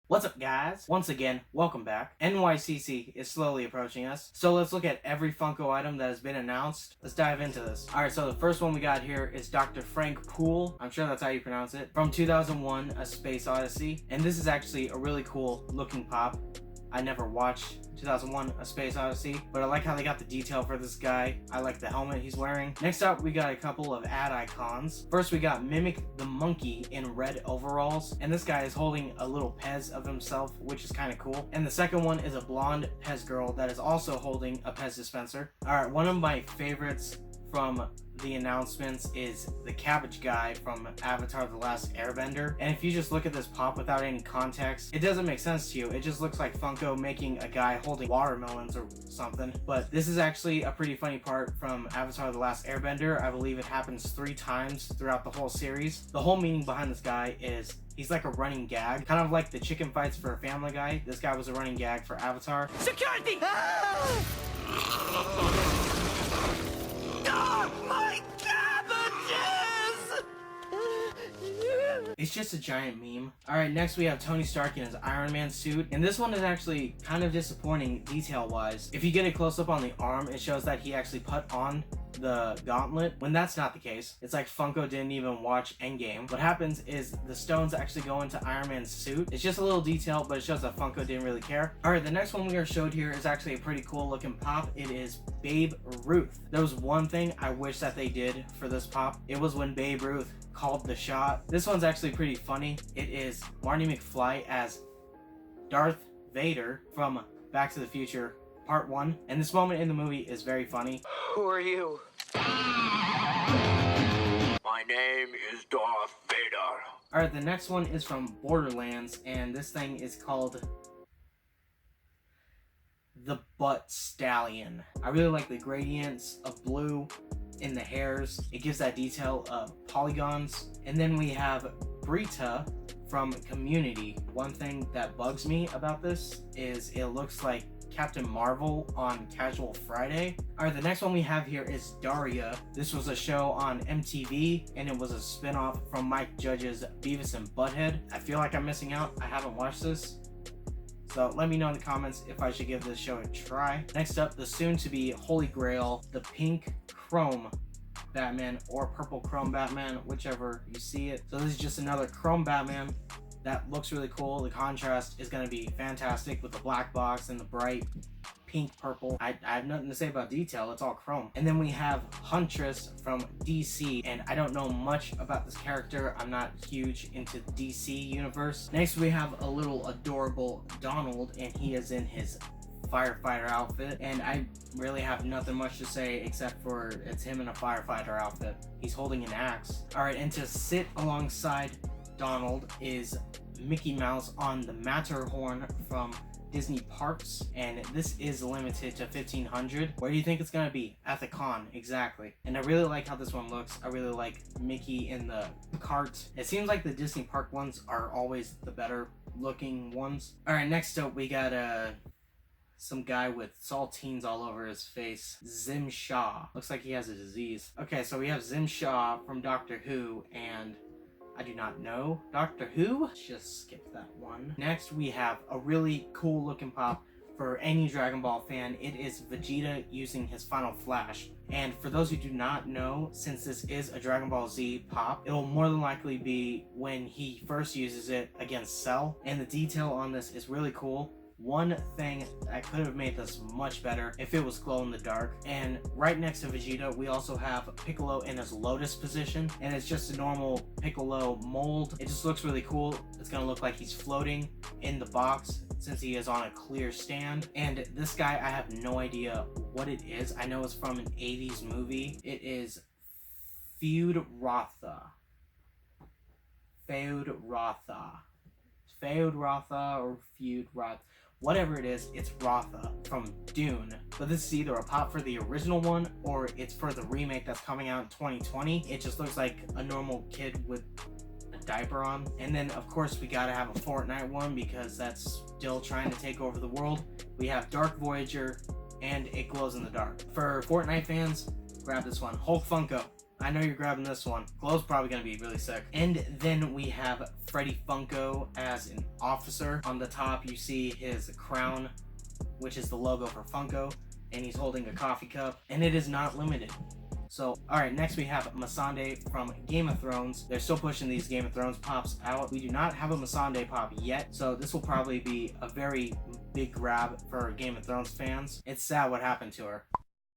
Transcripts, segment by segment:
What's up, guys? Once again, welcome back. NYCC is slowly approaching us, so let's look at every Funko item that has been announced. Let's dive into this. Alright, so the first one we got here is Dr. Frank Poole. I'm sure that's how you pronounce it. From 2001, A Space Odyssey. And this is actually a really cool looking pop. I never watched 2001 A Space Odyssey, but I like how they got the detail for this guy. I like the helmet he's wearing. Next up, we got a couple of ad icons. First, we got Mimic the Monkey in red overalls, and this guy is holding a little Pez of himself, which is kind of cool. And the second one is a blonde Pez girl that is also holding a Pez dispenser. Alright, one of my favorites from the announcements is the cabbage guy from Avatar: The Last Airbender. And if you just look at this pop without any context, it doesn't make sense to you. It just looks like Funko making a guy holding watermelons or something. But this is actually a pretty funny part from Avatar: The Last Airbender. I believe it happens 3 times throughout the whole series. The whole meaning behind this guy is he's like a running gag, kind of like the chicken fights for Family Guy. This guy was a running gag for Avatar. Security! My cabbages! It's just a giant meme. Alright, next we have Tony Stark in his Iron Man suit. And this one is actually kind of disappointing detail-wise. If you get a close-up on the arm, it shows that he actually put on the gauntlet, when that's not the case. It's like Funko didn't even watch Endgame. What happens is the stones actually go into Iron Man's suit. It's just a little detail, but it shows that Funko didn't really care. Alright, the next one we are showed here is actually a pretty cool looking pop. It is Babe Ruth. There was one thing I wish that they did for this pop. It was when Babe Ruth called the shot. This one's actually pretty funny. It is Marty McFly as Darth Vader from Back to the Future Part 1. And this moment in the movie is very funny. Who are you? My name is Darth Vader. Alright, the next one is from Borderlands, and this thing is called the Butt Stallion. I really like the gradients of blue in the hairs. It gives that detail of polygons. And then we have Brita from Community. One thing that bugs me about this is it looks like Captain Marvel on Casual Friday. Alright, the next one we have here is Daria. This was a show on MTV, and it was a spin-off from Mike Judge's Beavis and Butthead. I feel like I'm missing out. I haven't watched this. So let me know in the comments if I should give this show a try. Next up, the soon-to-be Holy Grail, the pink chrome Batman or purple chrome Batman, whichever you see it. So this is just another chrome Batman that looks really cool. The contrast is going to be fantastic with the black box and the bright pink purple. I have nothing to say about detail. It's all chrome. And then we have Huntress from DC, and I don't know much about this character. I'm not huge into the DC universe. Next we have a little adorable Donald, and he is in his firefighter outfit, and I really have nothing much to say except for it's him in a firefighter outfit. He's holding an axe. Alright, and to sit alongside Donald is Mickey Mouse on the Matterhorn from Disney Parks, and this is limited to 1,500. Where do you think it's gonna be? At the con, exactly. And I really like how this one looks. I really like Mickey in the cart. It seems like the Disney Park ones are always the better looking ones. Alright, next up we got some guy with saltines all over his face. Zim Shaw. Looks like he has a disease. Okay, so we have Zim Shaw from Doctor Who, and I do not know Doctor Who. Just skip that one. Next, we have a really cool looking pop for any Dragon Ball fan. It is Vegeta using his Final Flash. And for those who do not know, since this is a Dragon Ball Z pop, it'll more than likely be when he first uses it against Cell. And the detail on this is really cool. One thing that could have made this much better if it was glow in the dark. And right next to Vegeta, we also have Piccolo in his lotus position, and it's just a normal Piccolo mold. It just looks really cool. It's gonna look like he's floating in the box since he is on a clear stand. And this guy, I have no idea what it is. I know it's from an 80s movie. It is Feud Rotha. Feud Rotha or Feud Rotha. Whatever it is, it's Rotha from Dune. But this is either a pop for the original one or it's for the remake that's coming out in 2020. It just looks like a normal kid with a diaper on. And then of course we gotta have a Fortnite one because that's still trying to take over the world. We have Dark Voyager and it glows in the dark. For Fortnite fans, grab this one. Hulk Funko. I know you're grabbing this one. Glow's probably gonna be really sick. And then we have Freddy Funko as an officer. On the top, you see his crown, which is the logo for Funko, and he's holding a coffee cup, and it is not limited. So, alright, next we have Masande from Game of Thrones. They're still pushing these Game of Thrones pops out. We do not have a Masande pop yet, so this will probably be a very big grab for Game of Thrones fans. It's sad what happened to her.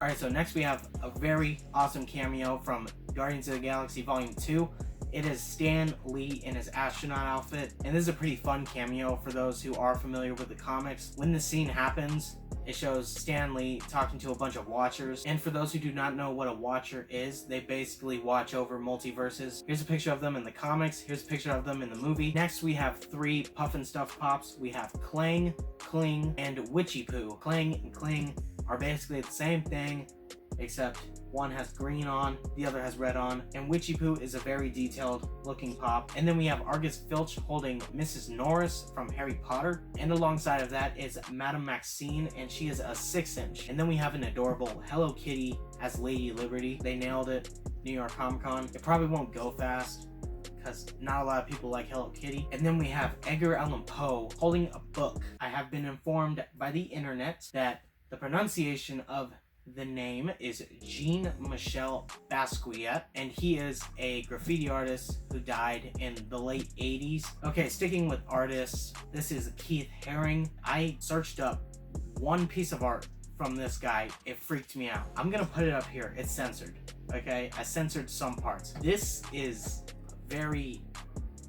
Alright, so next we have a very awesome cameo from Guardians of the Galaxy Volume 2. It is Stan Lee in his astronaut outfit, and this is a pretty fun cameo for those who are familiar with the comics. When the scene happens, it shows Stan Lee talking to a bunch of watchers, and for those who do not know what a watcher is, they basically watch over multiverses. Here's a picture of them in the comics, here's a picture of them in the movie. Next we have 3 Puffin Stuff Pops. We have Clang, Kling, and Witchy Poo. Clang and Kling are basically the same thing, except one has green on, the other has red on, and Witchy Poo is a very detailed looking pop. And then we have Argus Filch holding Mrs. Norris from Harry Potter, and alongside of that is Madame Maxine, and she is a 6-inch. And then we have an adorable Hello Kitty as Lady Liberty. They nailed it, New York Comic Con. It probably won't go fast, because not a lot of people like Hello Kitty. And then we have Edgar Allan Poe holding a book. I have been informed by the internet that the pronunciation of the name is Jean-Michel Basquiat, and he is a graffiti artist who died in the late 80s. Okay, sticking with artists, this is Keith Haring. I searched up one piece of art from this guy. It freaked me out. I'm gonna put it up here. It's censored, okay? I censored some parts. This is a very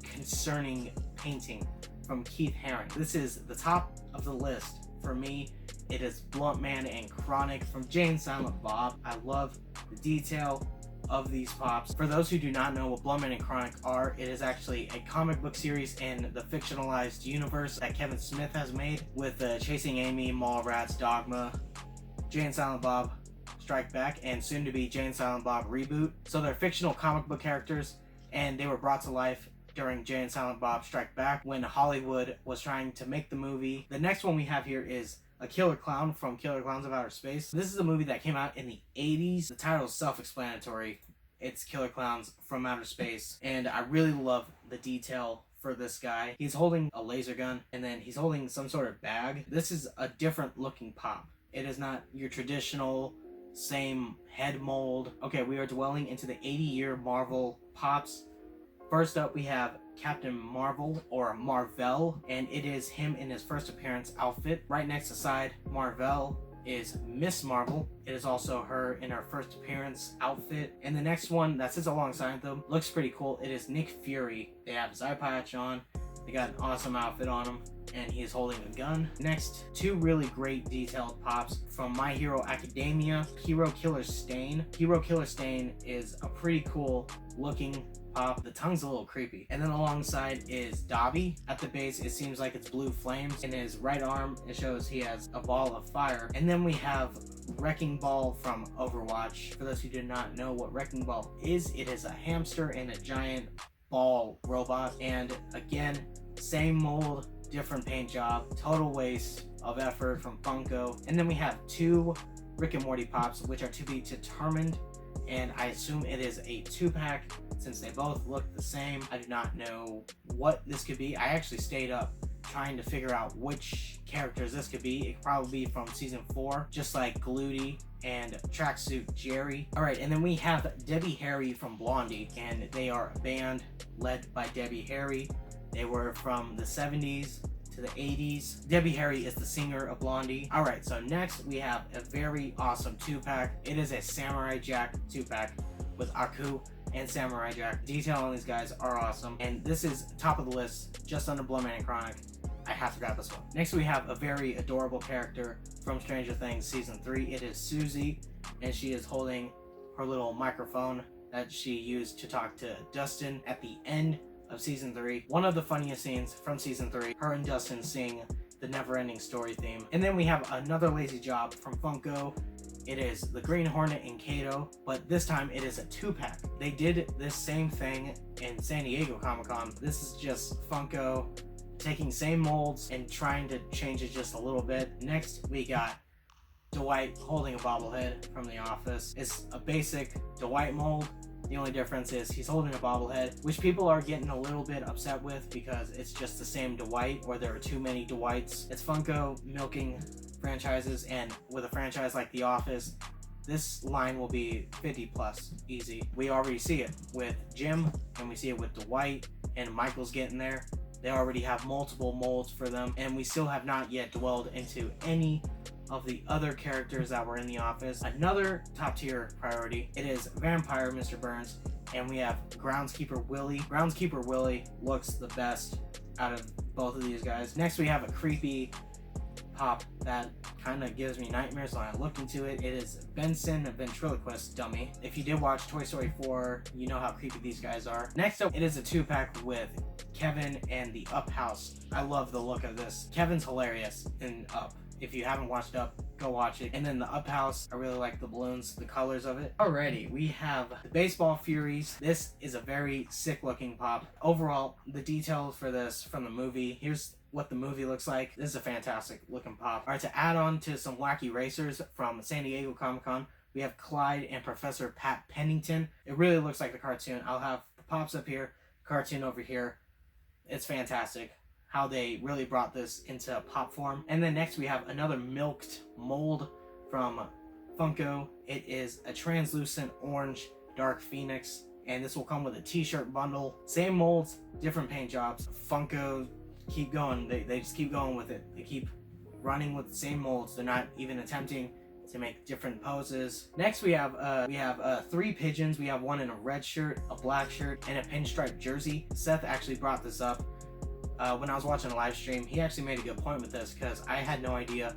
concerning painting from Keith Haring. This is the top of the list for me. It is Blunt Man and Chronic from Jay and Silent Bob. I love the detail of these pops. For those who do not know what Blunt Man and Chronic are, it is actually a comic book series in the fictionalized universe that Kevin Smith has made with Chasing Amy, Mallrats, Dogma, Jay and Silent Bob Strike Back, and soon to be Jay and Silent Bob Reboot. So they're fictional comic book characters, and they were brought to life during Jay and Silent Bob Strike Back when Hollywood was trying to make the movie. The next one we have here is A Killer Clown from Killer Clowns of Outer Space. This is a movie that came out in the 80s. The title is self-explanatory. It's Killer Clowns from Outer Space. And I really love the detail for this guy. He's holding a laser gun, and then he's holding some sort of bag. This is a different looking pop. It is not your traditional same head mold. Okay, we are dwelling into the 80-year Marvel pops. First up, we have Captain Marvel, or Marvel, and it is him in his first appearance outfit. Right next to side Marvel is Miss Marvel. It is also her in her first appearance outfit. And the next one that sits alongside them looks pretty cool. It is Nick Fury. They have his eye patch on. They got an awesome outfit on him, and he's holding a gun. Next, 2 really great detailed pops from My Hero Academia. Hero Killer Stain. Hero Killer Stain is a pretty cool looking pop. The tongue's a little creepy. And then alongside is Dobby. At the base, it seems like it's blue flames. In his right arm, it shows he has a ball of fire. And then we have Wrecking Ball from Overwatch. For those who do not know what Wrecking Ball is, it is a hamster and a giant ball robot. And again, same mold, different paint job. Total waste of effort from Funko. And then we have 2 Rick and Morty pops, which are to be determined, and I assume it is a 2-pack since they both look the same. I do not know what this could be. I actually stayed up trying to figure out which characters this could be. It could probably be from season 4, just like Gluty and Tracksuit Jerry. Alright, and then we have Debbie Harry from Blondie, and they are a band led by Debbie Harry. They were from the 70s to the 80s. Debbie Harry is the singer of Blondie. Alright, so next we have a very awesome 2-pack. It is a Samurai Jack 2-pack with Aku and Samurai Jack. Detail on these guys are awesome. And this is top of the list, just under Blunt Man and Chronic. I have to grab this one. Next we have a very adorable character from Stranger Things Season 3. It is Susie, and she is holding her little microphone that she used to talk to Dustin at the end of Season 3. One of the funniest scenes from Season 3, her and Dustin sing the Never-Ending Story theme. And then we have another lazy job from Funko. It is the Green Hornet and Kato, but this time it is a 2-pack. They did this same thing in San Diego Comic-Con. This is just Funko taking same molds and trying to change it just a little bit. Next, we got Dwight holding a bobblehead from The Office. It's a basic Dwight mold. The only difference is he's holding a bobblehead, which people are getting a little bit upset with because it's just the same Dwight, or there are too many Dwights. It's Funko milking franchises, and with a franchise like The Office, this line will be 50 plus easy. We already see it with Jim, and we see it with Dwight, and Michael's getting there. They already have multiple molds for them, and we still have not yet dwelled into any of the other characters that were in The Office. Another top tier priority, it is Vampire Mr. Burns, and we have Groundskeeper Willie. Groundskeeper Willie looks the best out of both of these guys. Next we have a creepy pop that kind of gives me nightmares when I looked into it. It is Benson, a ventriloquist dummy. If you did watch Toy Story 4, you know how creepy these guys are. Next up, it is a 2-pack with Kevin and the Up House. I love the look of this. Kevin's hilarious in Up. If you haven't watched Up, go watch it. And then the Up House, I really like the balloons, the colors of it. Alrighty, we have the Baseball Furies. This is a very sick looking pop. Overall, the details for this from the movie, here's what the movie looks like. This is a fantastic looking pop. Alright, to add on to some wacky racers from San Diego Comic-Con, we have Clyde and Professor Pat Pennington. It really looks like the cartoon. I'll have the pops up here, cartoon over here. It's fantastic how they really brought this into pop form. And then next we have another milked mold from Funko. It is a translucent orange Dark Phoenix, and this will come with a t-shirt bundle. Same molds, different paint jobs. Funko keep going. They just keep going with it. They keep running with the same molds. They're not even attempting to make different poses. Next we have 3 pigeons. We have one in a red shirt, a black shirt, and a pinstripe jersey. Seth actually brought this up when I was watching a live stream. He actually made a good point with this because I had no idea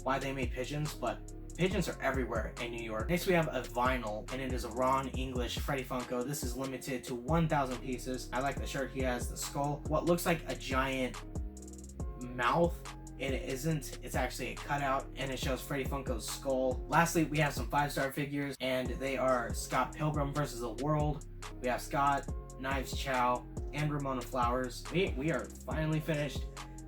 why they made pigeons, but pigeons are everywhere in New York. Next we have a vinyl, and it is a Ron English Freddy Funko. This is limited to 1,000 pieces. I like the shirt. He has the skull, what looks like a giant mouth. It isn't. It's actually a cutout, and it shows Freddy Funko's skull. Lastly, we have some 5-star figures, and they are Scott Pilgrim versus the World. We have Scott, Knives Chow, and Ramona Flowers. We are finally finished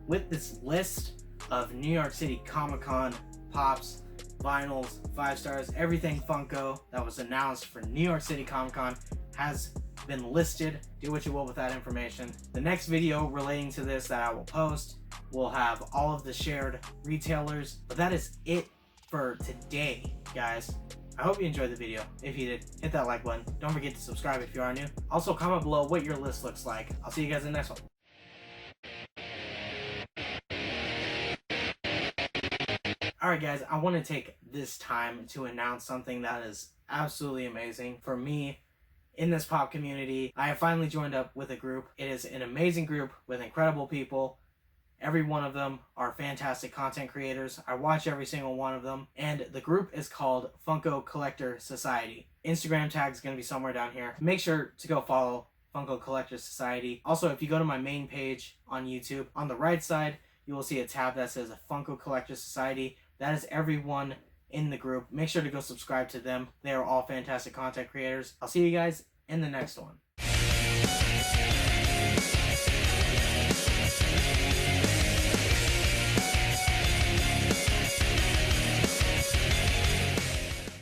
with this list of New York City Comic-Con pops, vinyls, 5 stars, everything Funko that was announced for New York City Comic-Con has been listed. Do what you will with that information. The next video relating to this that I will post will have all of the shared retailers. But that is it for today, guys. I hope you enjoyed the video. If you did, hit that like button. Don't forget to subscribe if you are new. Also, comment below what your list looks like. I'll see you guys in the next one. Alright guys, I want to take this time to announce something that is absolutely amazing for me in this pop community. I have finally joined up with a group. It is an amazing group with incredible people. Every one of them are fantastic content creators. I watch every single one of them. And the group is called Funko Collector Society. Instagram tag is going to be somewhere down here. Make sure to go follow Funko Collector Society. Also, if you go to my main page on YouTube, on the right side, you will see a tab that says Funko Collector Society. That is everyone in the group. Make sure to go subscribe to them. They are all fantastic content creators. I'll see you guys in the next one.